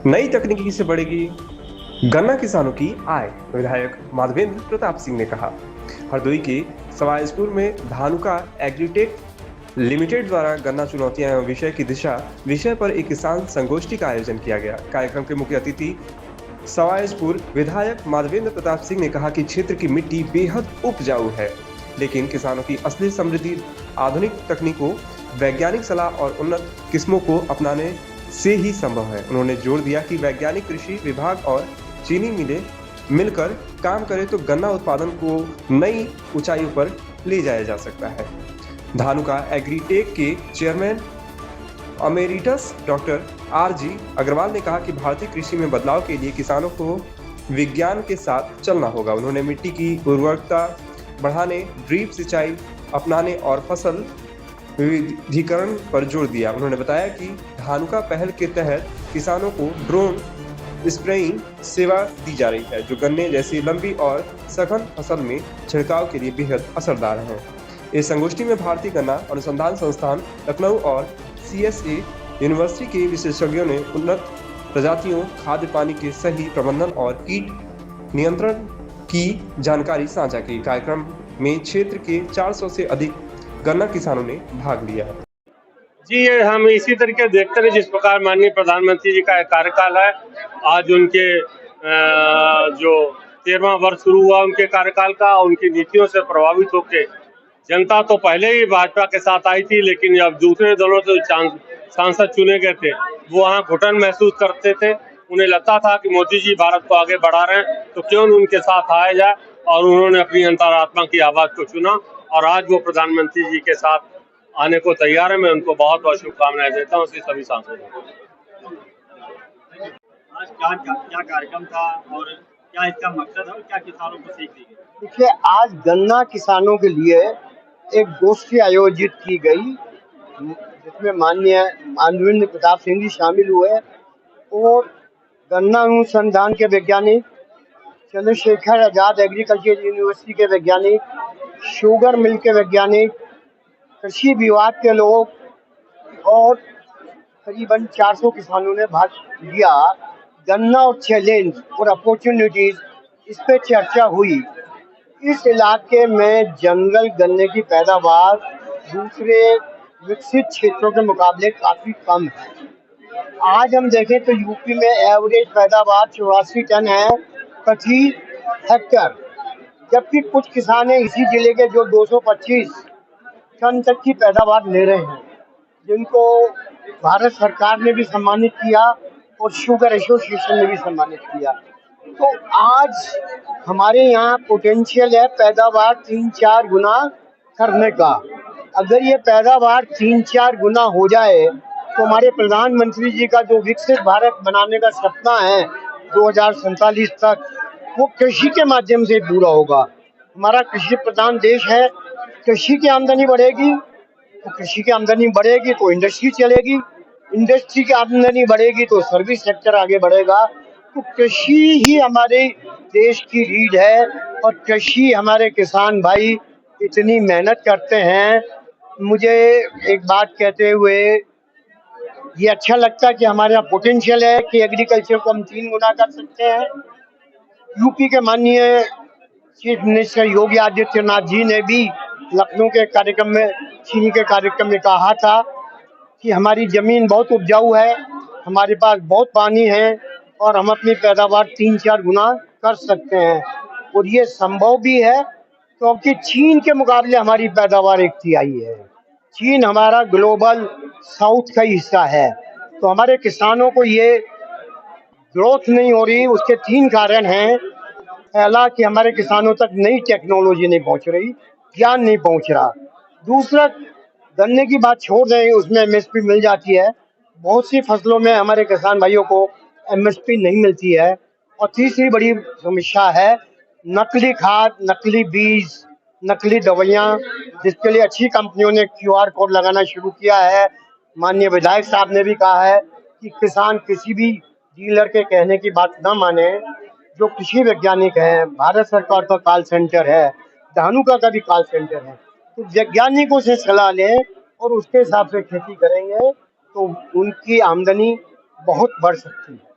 नई तकनीकी से बढ़ेगी गन्ना किसानों की आय, विधायक माधवेंद्र प्रताप सिंह ने कहा। हरदोई के सवाईसपुर में धानुका एग्रीटेक लिमिटेड द्वारा गन्ना चुनौतियां एवं विषय की दिशा विषय पर एक किसान संगोष्ठी का आयोजन किया गया। कार्यक्रम के मुख्य अतिथि सवाईसपुर विधायक माधवेंद्र प्रताप सिंह ने कहा कि क्षेत्र की मिट्टी बेहद उपजाऊ है, लेकिन किसानों की असली समृद्धि आधुनिक तकनीकों, वैज्ञानिक सलाह और उन्नत किस्मों को अपनाने से ही संभव है। उन्होंने जोर दिया कि वैज्ञानिक कृषि विभाग और चीनी मिलें मिलकर काम करें तो गन्ना उत्पादन को नई ऊंचाइयों पर ले जाया जा सकता है। धानुका एग्रीटेक के चेयरमैन अमेरिटस डॉक्टर आर.जी. अग्रवाल ने कहा कि भारतीय कृषि में बदलाव के लिए किसानों को विज्ञान के साथ चलना होगा। उन्होंने मिट्टी की उर्वरकता बढ़ाने, ड्रिप सिंचाई अपनाने और फसल विविधीकरण पर जोर दिया। उन्होंने बताया कि धानुका पहल के तहत किसानों को ड्रोन स्प्रेइंग सेवा दी जा रही है, जो गन्ने जैसी लंबी और सघन फसल में छिड़काव के लिए बेहद असरदार है। इस संगोष्ठी में भारतीय गन्ना अनुसंधान संस्थान लखनऊ और CSA यूनिवर्सिटी के विशेषज्ञों ने उन्नत प्रजातियों, खाद्य पानी के सही प्रबंधन और कीट नियंत्रण की जानकारी साझा की। कार्यक्रम में क्षेत्र के 400 से अधिक गन्ना किसानों ने भाग लिया। जी, ये हम इसी तरीके देखते रहे जिस प्रकार माननीय प्रधानमंत्री जी का कार्यकाल है। आज उनके जो 13वां वर्ष शुरू हुआ उनके कार्यकाल का, उनकी नीतियों से प्रभावित होकर जनता तो पहले ही भाजपा के साथ आई थी, लेकिन अब दूसरे दलों से सांसद चुने गए थे, वो वहाँ घुटन महसूस करते थे। उन्हें लगता था कि मोदी जी भारत को आगे बढ़ा रहे हैं, तो क्यों न उनके साथ आया जाए, और उन्होंने अपनी अंतरात्मा की आवाज को चुना और आज वो प्रधानमंत्री जी के साथ आने को तैयार है। मैं उनको बहुत बहुत शुभकामनाएं देता हूँ, सभी सांसदों को। आज क्या कार्यक्रम था और क्या इसका मकसद है और क्या किसानों को सीख दी गई? देखिए, आज गन्ना किसानों के लिए एक गोष्ठी आयोजित की गई, जिसमें माननीय माधवेंद्र प्रताप सिंह जी शामिल हुए और गन्ना अनुसंधान के वैज्ञानिक, चंद्रशेखर आजाद एग्रीकल्चर यूनिवर्सिटी के वैज्ञानिक, शुगर मिल के वैज्ञानिक, कृषि विभाग के लोग और करीबन 400 किसानों ने भाग लिया। गन्ना और चैलेंज और अपॉर्चुनिटीज, इस पे चर्चा हुई। इस इलाके में जंगल गन्ने की पैदावार दूसरे विकसित क्षेत्रों के मुकाबले काफी कम है। आज हम देखें तो यूपी में एवरेज पैदावार 84 टन है प्रति हेक्टर, जबकि कुछ किसान हैं इसी जिले के जो 225 टन तक की पैदावार ले रहे हैं, जिनको भारत सरकार ने भी सम्मानित किया और शुगर एसोसिएशन ने भी सम्मानित किया। तो आज हमारे यहाँ पोटेंशियल है पैदावार 3-4 गुना करने का। अगर ये पैदावार 3-4 गुना हो जाए तो हमारे प्रधानमंत्री जी का जो विकसित भारत बनाने का सपना है 2047 तक, वो कृषि के माध्यम से पूरा होगा। हमारा कृषि प्रधान देश है, कृषि की आमदनी बढ़ेगी तो कृषि की आमदनी बढ़ेगी तो इंडस्ट्री चलेगी, इंडस्ट्री की आमदनी बढ़ेगी तो सर्विस सेक्टर आगे बढ़ेगा। तो कृषि ही हमारे देश की रीढ़ है और कृषि हमारे किसान भाई इतनी मेहनत करते हैं। मुझे एक बात कहते हुए ये अच्छा लगता है कि हमारे यहाँ पोटेंशियल है कि एग्रीकल्चर को हम 3 गुना कर सकते हैं। यूपी के माननीय चीफ मिनिस्टर योगी आदित्यनाथ जी ने भी लखनऊ के कार्यक्रम में, चीनी के कार्यक्रम में कहा था कि हमारी जमीन बहुत उपजाऊ है, हमारे पास बहुत पानी है और हम अपनी पैदावार 3-4 गुना कर सकते हैं। और ये संभव भी है क्योंकि चीन के मुकाबले हमारी पैदावार 1/3 है। चीन हमारा ग्लोबल साउथ का हिस्सा है, तो हमारे किसानों को ये ग्रोथ नहीं हो रही। उसके 3 कारण हैं। पहला कि हमारे किसानों तक नई टेक्नोलॉजी नहीं पहुंच रही, ज्ञान नहीं पहुंच रहा। दूसरा, गन्ने की बात छोड़ दें, उसमें MSP मिल जाती है। बहुत सी फसलों में हमारे किसान भाइयों को MSP नहीं मिलती है। और तीसरी बड़ी समस्या है नकली खाद, नकली बीज, नकली दवाइयाँ, जिसके लिए अच्छी कंपनियों ने QR कोड लगाना शुरू किया है। माननीय विधायक साहब ने भी कहा है कि किसान किसी भी डीलर के कहने की बात न माने। जो कृषि वैज्ञानिक हैं, भारत सरकार का कॉल सेंटर है, धानुका का भी कॉल सेंटर है, तो वैज्ञानिकों से सलाह लें और उसके हिसाब से खेती करेंगे तो उनकी आमदनी बहुत बढ़ सकती है।